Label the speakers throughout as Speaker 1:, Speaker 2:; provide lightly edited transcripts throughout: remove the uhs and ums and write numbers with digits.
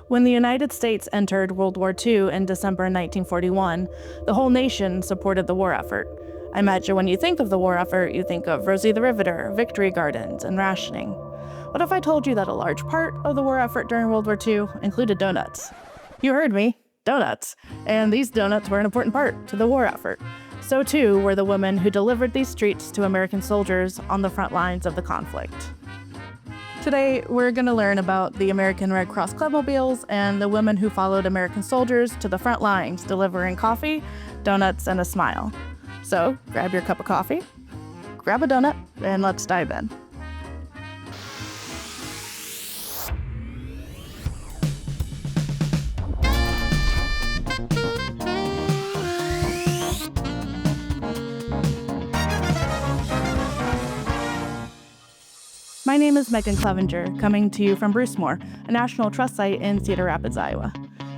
Speaker 1: When the United States entered World War II in December 1941, the whole nation supported the war effort. I imagine when you think of the war effort, you think of Rosie the Riveter, victory gardens, and rationing. What if I told you that a large part of the war effort during World War II included donuts? You heard me, donuts. And these donuts were an important part to the war effort. So too were the women who delivered these treats to American soldiers on the front lines of the conflict. Today, we're going to learn about the American Red Cross Clubmobiles and the women who followed American soldiers to the front lines, delivering coffee, donuts, and a smile. So, grab your cup of coffee, grab a donut, and let's dive in. My name is Megan Clevenger, coming to you from Brucemore, a National Trust site in Cedar Rapids, Iowa.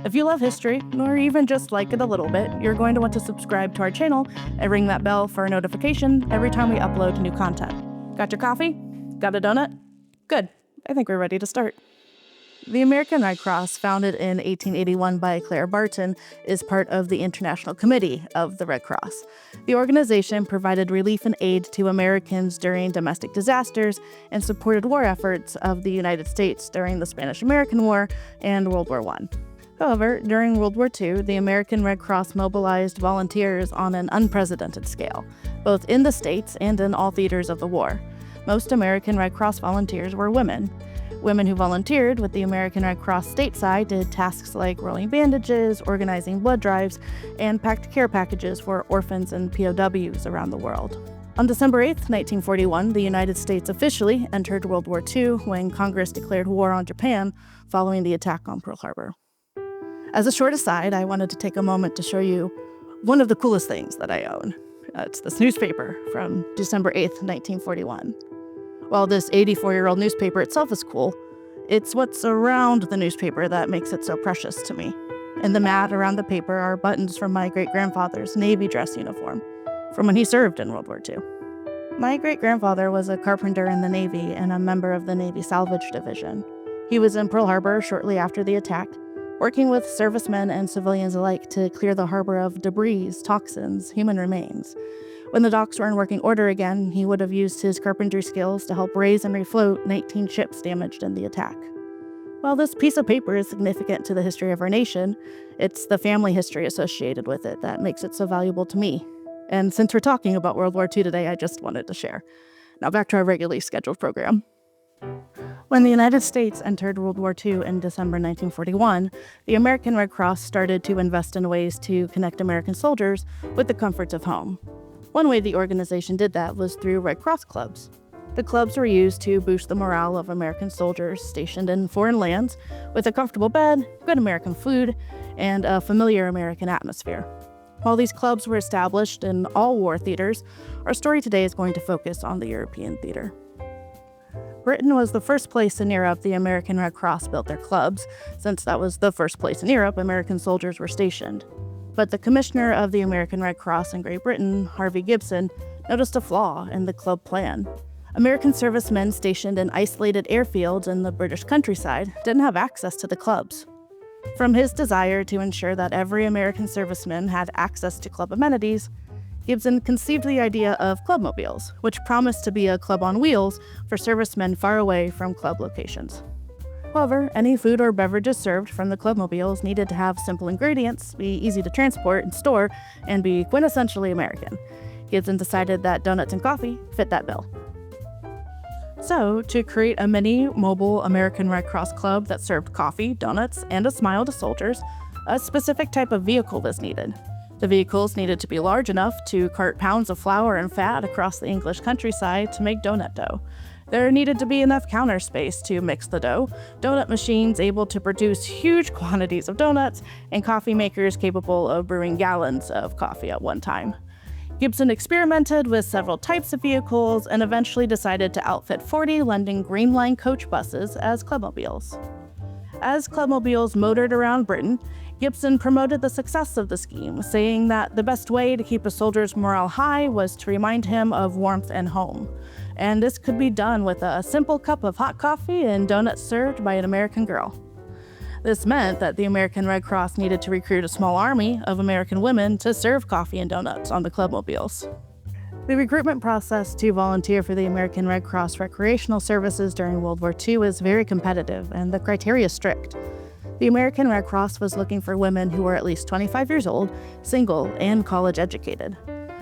Speaker 1: If you love history, or even just like it a little bit, you're going to want to subscribe to our channel and ring that bell for a notification every time we upload new content. Got your coffee? Got a donut? Good. I think we're ready to start. The American Red Cross, founded in 1881 by Clara Barton, is part of the International Committee of the Red Cross. The organization provided relief and aid to Americans during domestic disasters and supported war efforts of the United States during the Spanish-American War and World War I. However, during World War II, the American Red Cross mobilized volunteers on an unprecedented scale, both in the States and in all theaters of the war. Most American Red Cross volunteers were women. Women who volunteered with the American Red Cross stateside did tasks like rolling bandages, organizing blood drives, and packed care packages for orphans and POWs around the world. On December 8, 1941, the United States officially entered World War II when Congress declared war on Japan following the attack on Pearl Harbor. As a short aside, I wanted to take a moment to show you one of the coolest things that I own. It's this newspaper from December 8th, 1941. While this 84-year-old newspaper itself is cool, it's what's around the newspaper that makes it so precious to me. In the mat around the paper are buttons from my great-grandfather's Navy dress uniform, from when he served in World War II. My great-grandfather was a carpenter in the Navy and a member of the Navy Salvage Division. He was in Pearl Harbor shortly after the attack, working with servicemen and civilians alike to clear the harbor of debris, toxins, human remains. When the docks were in working order again, he would have used his carpentry skills to help raise and refloat 19 ships damaged in the attack. While this piece of paper is significant to the history of our nation, it's the family history associated with it that makes it so valuable to me. And since we're talking about World War II today, I just wanted to share. Now back to our regularly scheduled program. When the United States entered World War II in December 1941, the American Red Cross started to invest in ways to connect American soldiers with the comforts of home. One way the organization did that was through Red Cross clubs. The clubs were used to boost the morale of American soldiers stationed in foreign lands with a comfortable bed, good American food, and a familiar American atmosphere. While these clubs were established in all war theaters, our story today is going to focus on the European theater. Britain was the first place in Europe the American Red Cross built their clubs, since that was the first place in Europe American soldiers were stationed. But the commissioner of the American Red Cross in Great Britain, Harvey Gibson, noticed a flaw in the club plan. American servicemen stationed in isolated airfields in the British countryside didn't have access to the clubs. From his desire to ensure that every American serviceman had access to club amenities, Gibson conceived the idea of Clubmobiles, which promised to be a club on wheels for servicemen far away from club locations. However, any food or beverages served from the Clubmobiles needed to have simple ingredients, be easy to transport and store, and be quintessentially American. Gibson decided that donuts and coffee fit that bill. So, to create a mini mobile American Red Cross club that served coffee, donuts, and a smile to soldiers, a specific type of vehicle was needed. The vehicles needed to be large enough to cart pounds of flour and fat across the English countryside to make donut dough. There needed to be enough counter space to mix the dough, donut machines able to produce huge quantities of donuts, and coffee makers capable of brewing gallons of coffee at one time. Gibson experimented with several types of vehicles and eventually decided to outfit 40 London Green Line coach buses as Clubmobiles. As Clubmobiles motored around Britain, Gibson promoted the success of the scheme, saying that the best way to keep a soldier's morale high was to remind him of warmth and home. And this could be done with a simple cup of hot coffee and donuts served by an American girl. This meant that the American Red Cross needed to recruit a small army of American women to serve coffee and donuts on the Clubmobiles. The recruitment process to volunteer for the American Red Cross recreational services during World War II was very competitive, and the criteria strict. The American Red Cross was looking for women who were at least 25 years old, single, and college educated.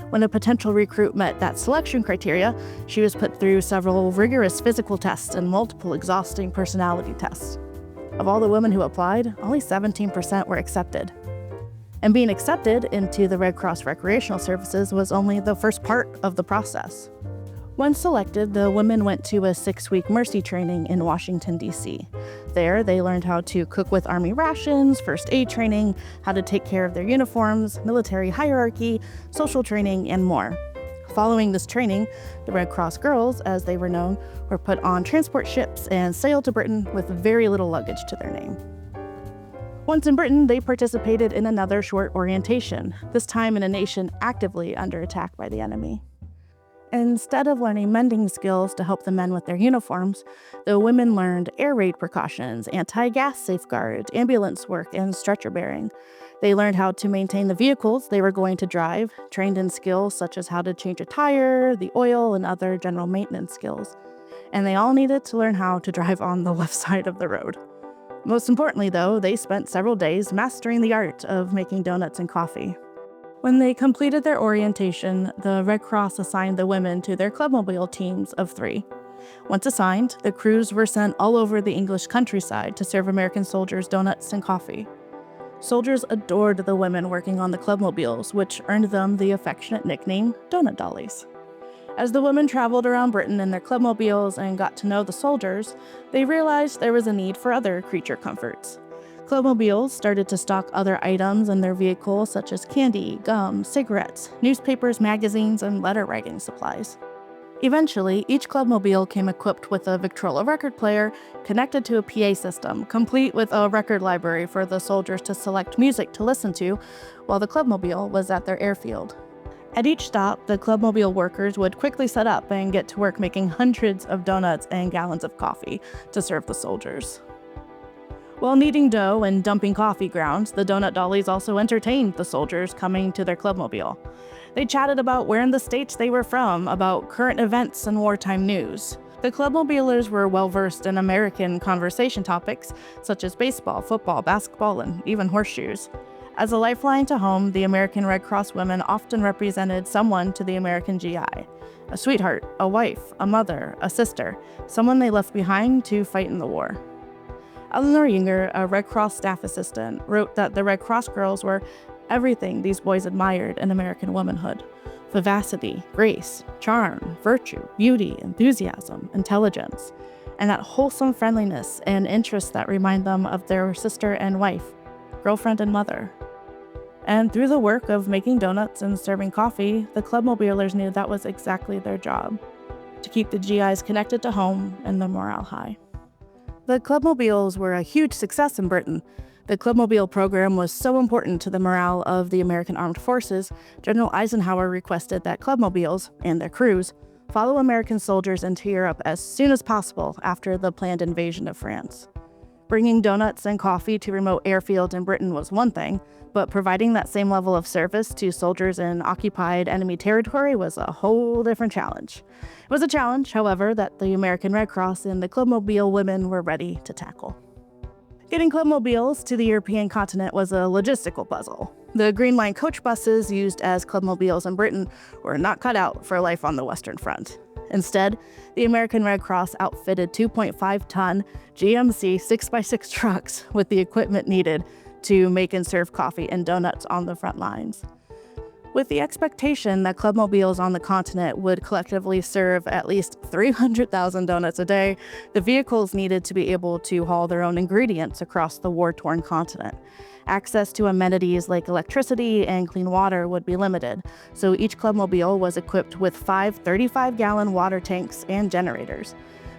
Speaker 1: When a potential recruit met that selection criteria, she was put through several rigorous physical tests and multiple exhausting personality tests. Of all the women who applied, only 17% were accepted. And being accepted into the Red Cross recreational services was only the first part of the process. Once selected, the women went to a 6-week Mercy training in Washington, D.C. There, they learned how to cook with Army rations, first aid training, how to take care of their uniforms, military hierarchy, social training, and more. Following this training, the Red Cross girls, as they were known, were put on transport ships and sailed to Britain with very little luggage to their name. Once in Britain, they participated in another short orientation, this time in a nation actively under attack by the enemy. Instead of learning mending skills to help the men with their uniforms, the women learned air raid precautions, anti-gas safeguards, ambulance work, and stretcher bearing. They learned how to maintain the vehicles they were going to drive, trained in skills such as how to change a tire, the oil, and other general maintenance skills. And they all needed to learn how to drive on the left side of the road. Most importantly, though, they spent several days mastering the art of making donuts and coffee. When they completed their orientation, the Red Cross assigned the women to their Clubmobile teams of 3. Once assigned, the crews were sent all over the English countryside to serve American soldiers donuts and coffee. Soldiers adored the women working on the Clubmobiles, which earned them the affectionate nickname Donut Dollies. As the women traveled around Britain in their Clubmobiles and got to know the soldiers, they realized there was a need for other creature comforts. Clubmobiles started to stock other items in their vehicles such as candy, gum, cigarettes, newspapers, magazines, and letter writing supplies. Eventually, each Clubmobile came equipped with a Victrola record player connected to a PA system, complete with a record library for the soldiers to select music to listen to while the Clubmobile was at their airfield. At each stop, the Clubmobile workers would quickly set up and get to work making hundreds of donuts and gallons of coffee to serve the soldiers. While kneading dough and dumping coffee grounds, the Donut Dollies also entertained the soldiers coming to their Clubmobile. They chatted about where in the States they were from, about current events and wartime news. The Clubmobilers were well-versed in American conversation topics such as baseball, football, basketball, and even horseshoes. As a lifeline to home, the American Red Cross women often represented someone to the American GI. A sweetheart, a wife, a mother, a sister, someone they left behind to fight in the war. Eleanor Yinger, a Red Cross staff assistant, wrote that the Red Cross girls were everything these boys admired in American womanhood: vivacity, grace, charm, virtue, beauty, enthusiasm, intelligence, and that wholesome friendliness and interest that remind them of their sister and wife, girlfriend and mother. And through the work of making donuts and serving coffee, the Clubmobilers knew that was exactly their job: to keep the GIs connected to home and the morale high. The Clubmobiles were a huge success in Britain. The Clubmobile program was so important to the morale of the American Armed Forces, General Eisenhower requested that Clubmobiles, and their crews, follow American soldiers into Europe as soon as possible after the planned invasion of France. Bringing donuts and coffee to remote airfields in Britain was one thing, but providing that same level of service to soldiers in occupied enemy territory was a whole different challenge. It was a challenge, however, that the American Red Cross and the Clubmobile women were ready to tackle. Getting Clubmobiles to the European continent was a logistical puzzle. The Green Line coach buses used as Clubmobiles in Britain were not cut out for life on the Western Front. Instead, the American Red Cross outfitted 2.5-ton GMC 6x6 trucks with the equipment needed to make and serve coffee and donuts on the front lines. With the expectation that Clubmobiles on the continent would collectively serve at least 300,000 donuts a day, the vehicles needed to be able to haul their own ingredients across the war-torn continent. Access to amenities like electricity and clean water would be limited, so each Clubmobile was equipped with 5 35-gallon water tanks and generators.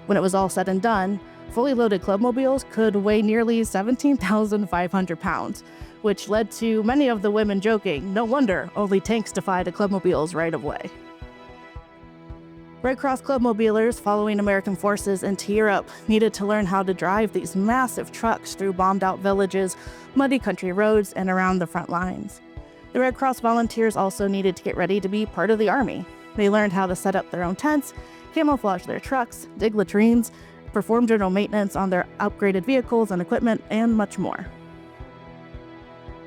Speaker 1: When it was all said and done, fully loaded Clubmobiles could weigh nearly 17,500 pounds, which led to many of the women joking, "No wonder only tanks defy the Clubmobiles right of way." Red Cross Clubmobilers following American forces into Europe needed to learn how to drive these massive trucks through bombed-out villages, muddy country roads, and around the front lines. The Red Cross volunteers also needed to get ready to be part of the army. They learned how to set up their own tents, camouflage their trucks, dig latrines, perform general maintenance on their upgraded vehicles and equipment, and much more.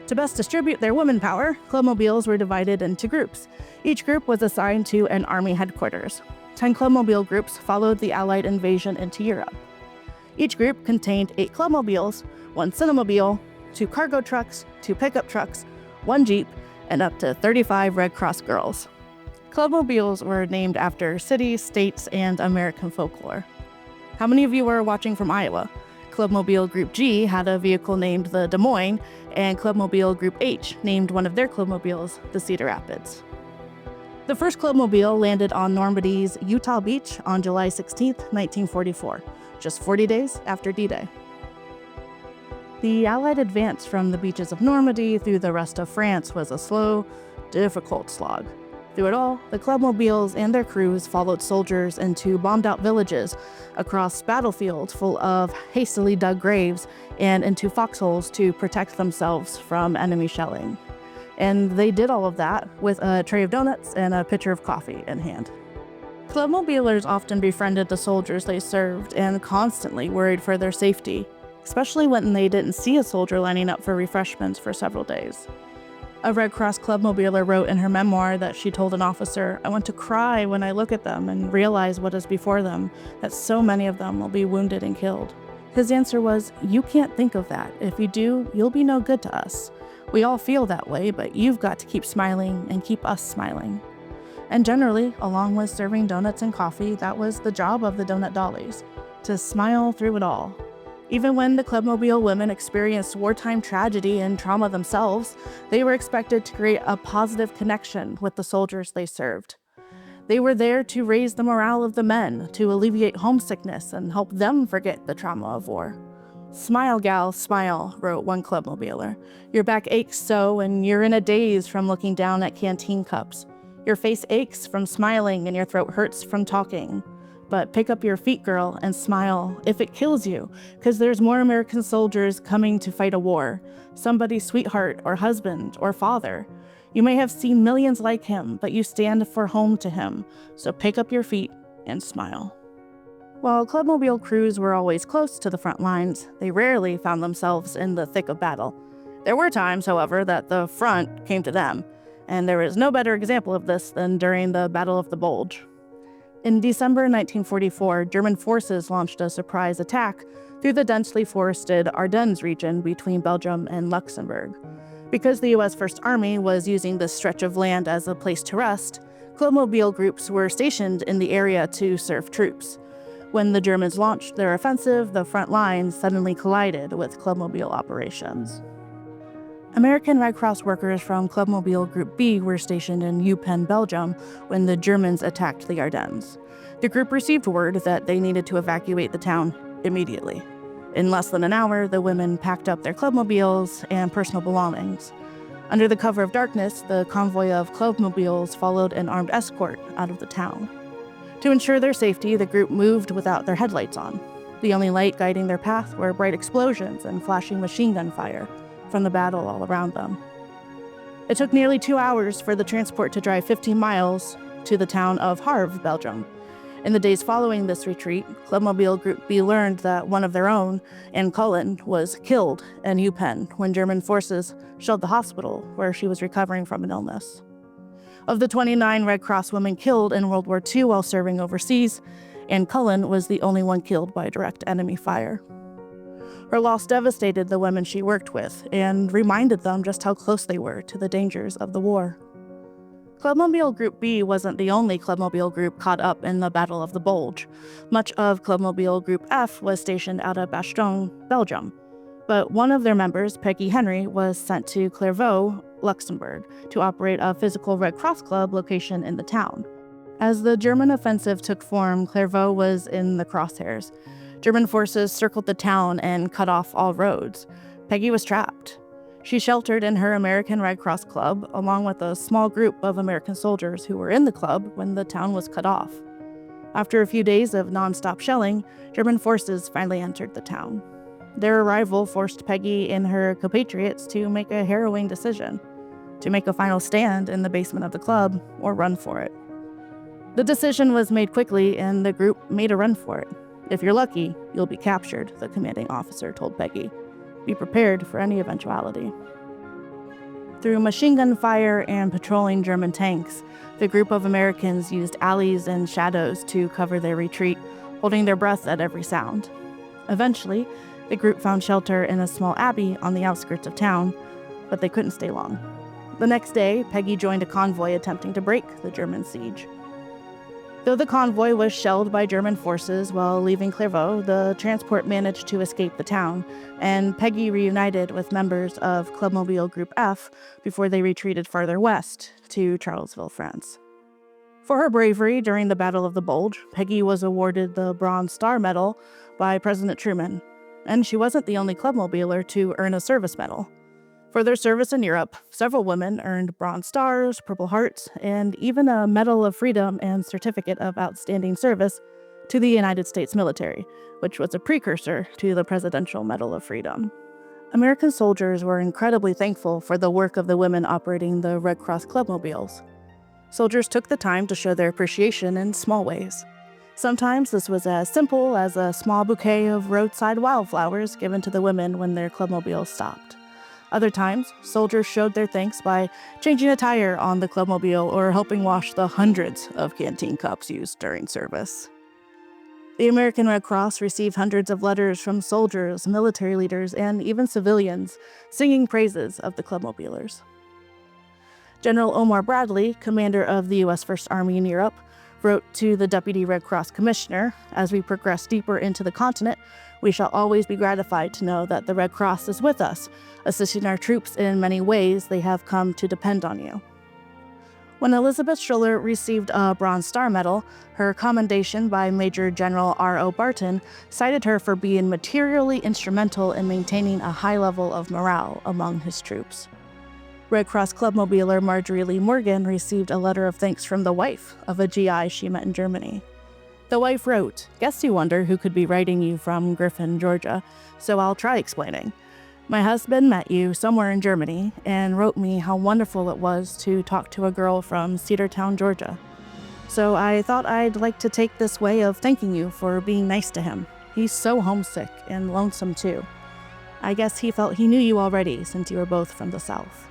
Speaker 1: To best distribute their woman power, Clubmobiles were divided into groups. Each group was assigned to an army headquarters. 10 Clubmobile groups followed the Allied invasion into Europe. Each group contained 8 Clubmobiles, 1 Cinemobile, 2 cargo trucks, 2 pickup trucks, 1 Jeep, and up to 35 Red Cross girls. Clubmobiles were named after cities, states, and American folklore. How many of you were watching from Iowa? Clubmobile Group G had a vehicle named the Des Moines, and Clubmobile Group H named one of their Clubmobiles the Cedar Rapids. The first Clubmobile landed on Normandy's Utah Beach on July 16, 1944, just 40 days after D-Day. The Allied advance from the beaches of Normandy through the rest of France was a slow, difficult slog. Through it all, the Clubmobiles and their crews followed soldiers into bombed-out villages, across battlefields full of hastily dug graves, and into foxholes to protect themselves from enemy shelling. And they did all of that with a tray of donuts and a pitcher of coffee in hand. Clubmobilers often befriended the soldiers they served and constantly worried for their safety, especially when they didn't see a soldier lining up for refreshments for several days. A Red Cross Clubmobiler wrote in her memoir that she told an officer, "I want to cry when I look at them and realize what is before them, that so many of them will be wounded and killed." His answer was, "You can't think of that. If you do, you'll be no good to us. We all feel that way, but you've got to keep smiling and keep us smiling." And generally, along with serving donuts and coffee, that was the job of the Donut Dollies, to smile through it all. Even when the Clubmobile women experienced wartime tragedy and trauma themselves, they were expected to create a positive connection with the soldiers they served. They were there to raise the morale of the men, to alleviate homesickness and help them forget the trauma of war. "Smile, gal, smile," wrote one Clubmobiler. "Your back aches so, and you're in a daze from looking down at canteen cups. Your face aches from smiling, and your throat hurts from talking. But pick up your feet, girl, and smile, if it kills you, 'cause there's more American soldiers coming to fight a war. Somebody's sweetheart or husband or father. You may have seen millions like him, but you stand for home to him, so pick up your feet and smile." While Clubmobile crews were always close to the front lines, they rarely found themselves in the thick of battle. There were times, however, that the front came to them, and there is no better example of this than during the Battle of the Bulge. In December 1944, German forces launched a surprise attack through the densely forested Ardennes region between Belgium and Luxembourg. Because the U.S. First Army was using this stretch of land as a place to rest, Clubmobile groups were stationed in the area to serve troops. When the Germans launched their offensive, the front lines suddenly collided with Clubmobile operations. American Red Cross workers from Clubmobile Group B were stationed in Eupen, Belgium, when the Germans attacked the Ardennes. The group received word that they needed to evacuate the town immediately. In less than an hour, the women packed up their Clubmobiles and personal belongings. Under the cover of darkness, the convoy of Clubmobiles followed an armed escort out of the town. To ensure their safety, the group moved without their headlights on. The only light guiding their path were bright explosions and flashing machine gun fire from the battle all around them. It took nearly 2 hours for the transport to drive 15 miles to the town of Havre, Belgium. In the days following this retreat, Clubmobile Group B learned that one of their own, Anne Cullen, was killed in Eupen when German forces shelled the hospital where she was recovering from an illness. Of the 29 Red Cross women killed in World War II while serving overseas, Anne Cullen was the only one killed by direct enemy fire. Her loss devastated the women she worked with and reminded them just how close they were to the dangers of the war. Clubmobile Group B wasn't the only Clubmobile group caught up in the Battle of the Bulge. Much of Clubmobile Group F was stationed out of Bastogne, Belgium. But one of their members, Peggy Henry, was sent to Clairvaux, Luxembourg, to operate a physical Red Cross Club location in the town. As the German offensive took form, Clairvaux was in the crosshairs. German forces circled the town and cut off all roads. Peggy was trapped. She sheltered in her American Red Cross Club, along with a small group of American soldiers who were in the club when the town was cut off. After a few days of non-stop shelling, German forces finally entered the town. Their arrival forced Peggy and her compatriots to make a harrowing decision: to make a final stand in the basement of the club or run for it. The decision was made quickly, and the group made a run for it. "If you're lucky, you'll be captured," the commanding officer told Peggy. "Be prepared for any eventuality." Through machine gun fire and patrolling German tanks, the group of Americans used alleys and shadows to cover their retreat, holding their breath at every sound. Eventually, the group found shelter in a small abbey on the outskirts of town, but they couldn't stay long. The next day, Peggy joined a convoy attempting to break the German siege. Though the convoy was shelled by German forces while leaving Clairvaux, the transport managed to escape the town, and Peggy reunited with members of Clubmobile Group F before they retreated farther west to Charlesville, France. For her bravery during the Battle of the Bulge, Peggy was awarded the Bronze Star Medal by President Truman, and she wasn't the only Clubmobiler to earn a service medal. For their service in Europe, several women earned Bronze Stars, Purple Hearts, and even a Medal of Freedom and Certificate of Outstanding Service to the United States military, which was a precursor to the Presidential Medal of Freedom. American soldiers were incredibly thankful for the work of the women operating the Red Cross Clubmobiles. Soldiers took the time to show their appreciation in small ways. Sometimes this was as simple as a small bouquet of roadside wildflowers given to the women when their Clubmobiles stopped. Other times, soldiers showed their thanks by changing a tire on the Clubmobile or helping wash the hundreds of canteen cups used during service. The American Red Cross received hundreds of letters from soldiers, military leaders, and even civilians singing praises of the Clubmobilers. General Omar Bradley, commander of the U.S. First Army in Europe, wrote to the Deputy Red Cross Commissioner, "As we progress deeper into the continent, we shall always be gratified to know that the Red Cross is with us, assisting our troops in many ways they have come to depend on you." When Elizabeth Schuyler received a Bronze Star Medal, her commendation by Major General R.O. Barton cited her for being materially instrumental in maintaining a high level of morale among his troops. Red Cross Clubmobiler Marjorie Lee Morgan received a letter of thanks from the wife of a GI she met in Germany. The wife wrote, "Guess you wonder who could be writing you from Griffin, Georgia, so I'll try explaining. My husband met you somewhere in Germany and wrote me how wonderful it was to talk to a girl from Cedartown, Georgia. So I thought I'd like to take this way of thanking you for being nice to him. He's so homesick and lonesome too. I guess he felt he knew you already since you were both from the South.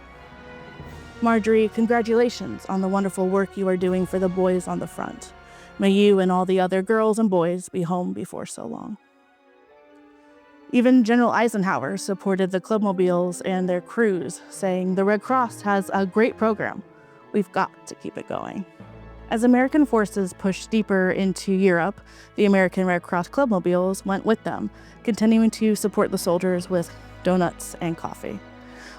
Speaker 1: Marjorie, congratulations on the wonderful work you are doing for the boys on the front. May you and all the other girls and boys be home before so long." Even General Eisenhower supported the Clubmobiles and their crews, saying, "The Red Cross has a great program. We've got to keep it going." As American forces pushed deeper into Europe, the American Red Cross Clubmobiles went with them, continuing to support the soldiers with donuts and coffee.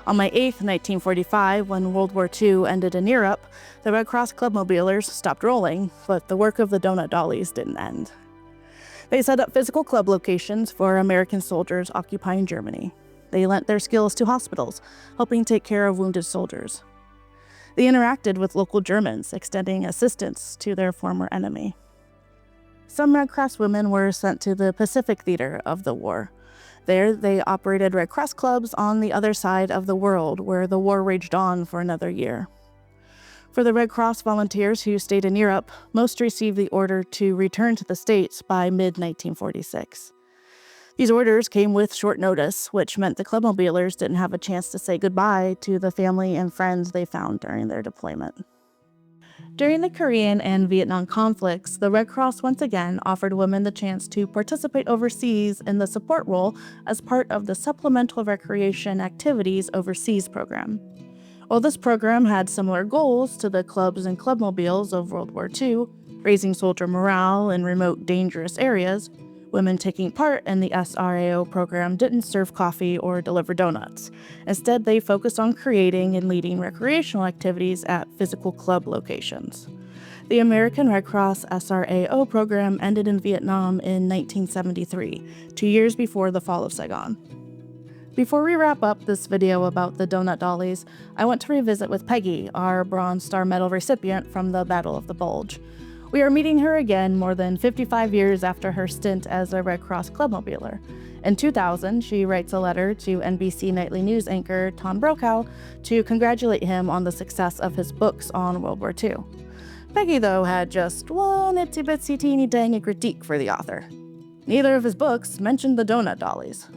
Speaker 1: On May 8, 1945, when World War II ended in Europe, the Red Cross Clubmobilers stopped rolling, but the work of the Donut Dollies didn't end. They set up physical club locations for American soldiers occupying Germany. They lent their skills to hospitals, helping take care of wounded soldiers. They interacted with local Germans, extending assistance to their former enemy. Some Red Cross women were sent to the Pacific theater of the war. There, they operated Red Cross clubs on the other side of the world, where the war raged on for another year. For the Red Cross volunteers who stayed in Europe, most received the order to return to the States by mid-1946. These orders came with short notice, which meant the Clubmobilers didn't have a chance to say goodbye to the family and friends they found during their deployment. During the Korean and Vietnam conflicts, the Red Cross once again offered women the chance to participate overseas in the support role as part of the Supplemental Recreation Activities Overseas program. While this program had similar goals to the clubs and clubmobiles of World War II, raising soldier morale in remote, dangerous areas, women taking part in the SRAO program didn't serve coffee or deliver donuts. Instead, they focused on creating and leading recreational activities at physical club locations. The American Red Cross SRAO program ended in Vietnam in 1973, 2 years before the fall of Saigon. Before we wrap up this video about the Donut Dollies, I want to revisit with Peggy, our Bronze Star Medal recipient from the Battle of the Bulge. We are meeting her again more than 55 years after her stint as a Red Cross Clubmobiler. In 2000, she writes a letter to NBC nightly news anchor Tom Brokaw to congratulate him on the success of his books on World War II. Peggy, though, had just one itsy-bitsy teeny dang critique for the author. Neither of his books mentioned the Donut Dollies.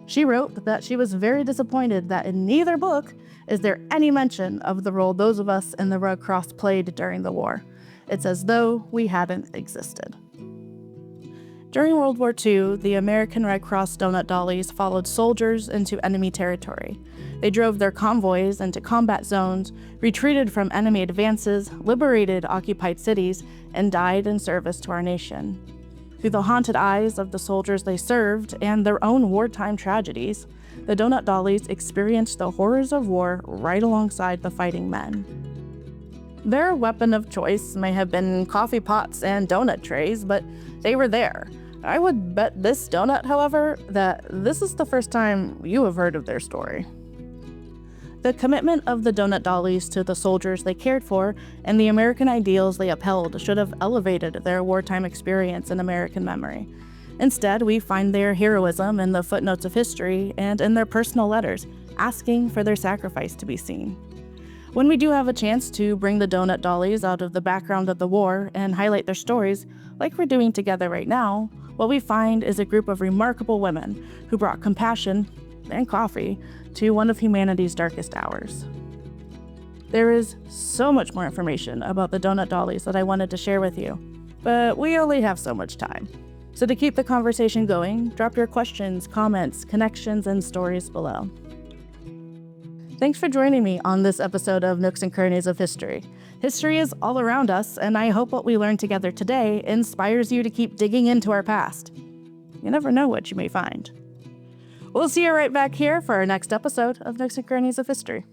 Speaker 1: She wrote that she was very disappointed that in neither book is there any mention of the role those of us in the Red Cross played during the war. It's as though we hadn't existed. During World War II, the American Red Cross Donut Dollies followed soldiers into enemy territory. They drove their convoys into combat zones, retreated from enemy advances, liberated occupied cities, and died in service to our nation. Through the haunted eyes of the soldiers they served and their own wartime tragedies, the Donut Dollies experienced the horrors of war right alongside the fighting men. Their weapon of choice may have been coffee pots and donut trays, but they were there. I would bet this donut, however, that this is the first time you have heard of their story. The commitment of the Donut Dollies to the soldiers they cared for and the American ideals they upheld should have elevated their wartime experience in American memory. Instead, we find their heroism in the footnotes of history and in their personal letters, asking for their sacrifice to be seen. When we do have a chance to bring the Donut Dollies out of the background of the war and highlight their stories, like we're doing together right now, what we find is a group of remarkable women who brought compassion and coffee to one of humanity's darkest hours. There is so much more information about the Donut Dollies that I wanted to share with you, but we only have so much time. So to keep the conversation going, drop your questions, comments, connections, and stories below. Thanks for joining me on this episode of Nooks and Crannies of History. History is all around us, and I hope what we learned together today inspires you to keep digging into our past. You never know what you may find. We'll see you right back here for our next episode of Nooks and Crannies of History.